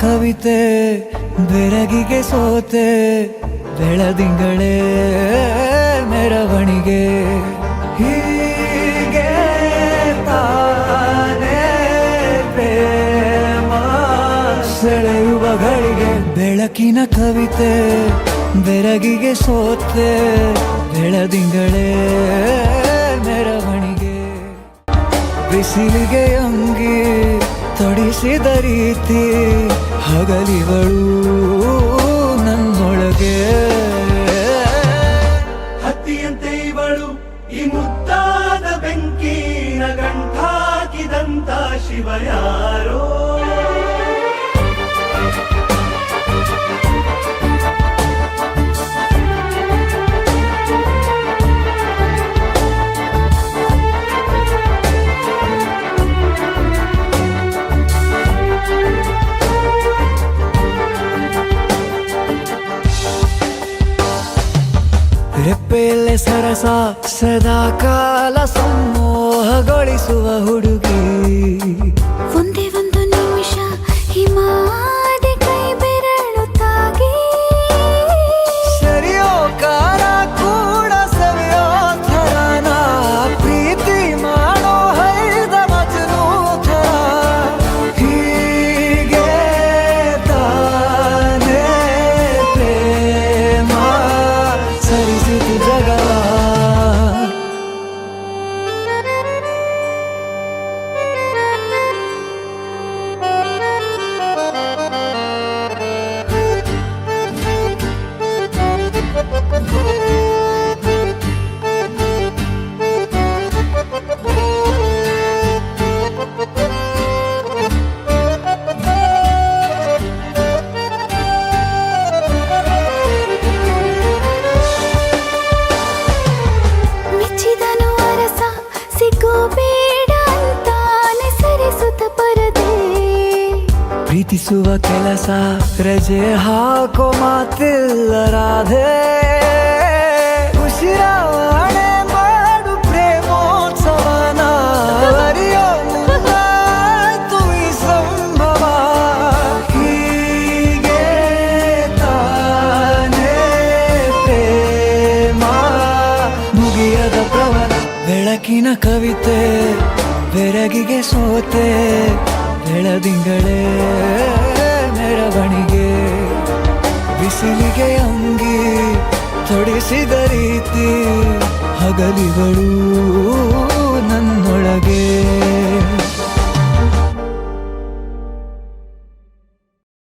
ಕವಿತೆ ಬೆರಗಿಗೆ ಸೋತೆ ಬೆಳದಿಂಗಳೇ ಮೆರವಣಿಗೆ ಹೀಗೆ ತಾನೇ ಪ್ರೇಮ ಸೆಳೆಯುವ ಗಳಿಗೆ ಬೆಳಕಿನ ಕವಿತೆ ಬೆರಗಿಗೆ ಸೋತೆ ಬೆಳದಿಂಗಳೇ ಮೆರವಣಿಗೆ ಬಿಸಿಲಿಗೆ ಅಂಗಿ ತೊಡಿಸಿದ ರೀತಿ ಹಗಲಿಗಳು ನನ್ನೊಳಗೆ ಹತ್ತಿಯಂತೆ ಇವಳು ಈ ಮುದ್ದಾದ ಬೆಂಕಿನ ಗಂಟಾಕಿದಂತ ಶಿವ ಯಾರೋ ರೆಪ್ಪೆಯಲ್ಲೇ ಸರಸ ಸದಾ ಕಾಲ ಸಂಮೋಹಗೊಳಿಸುವ ಹುಡುಗಿ ಒಂದೇ ಒಂದು ನಿಮಿಷ ಹಿಮಾದಿ ಕೈ ಬೆರಳು ತಾಗಿ ಸರಿಯೋ ಕಾರ ಕೂಡ ಸವಿಯೋ ಥರನ ಪ್ರೀತಿ ಮಾಡೋ ಹೈದ ಮಜನು ಥರ ಹೀಗೆ ತಾನೇ ಪ್ರೇಮ ಸರಿಸಿತು ಜಗವ ಮೆಚ್ಚಿದನು ಅರಸ ಸಿಗೋ ಬೇಡ ಅಂತಾನೆ ಸರಿಸುತ್ತ ಪರದೆ ಪ್ರೀತಿಸುವ ಕೆಲಸ ರಜೆ ಹಾಕೋ ಮಾತಿಲ್ಲ ರಾಧೆ ಉಸಿರಾವಣೆ ಮಾಡು ಪ್ರೇಮೋತ್ಸವನ ಅರಿಯೋ ಮುಂದಾಯ್ತು ಈ ಸಂಭವ ಹೀಗೆ ತಾನೇ ಪ್ರೇಮ ಮುಗಿಯದ ಪ್ರವರ ಬೆಳಕಿನ ಕವಿತೆ ಬೆರಗಿಗೆ ಸೋತೆ ಬೆಳದಿಂಗಳೇ ಮೆರವಣಿಗೆ ಬಿಸಿಲಿಗೆ ಅಂಗಿ ತೊಡಿಸಿದ ರೀತಿ ಹಗಲಿಗಳು ನನ್ನೊಳಗೆ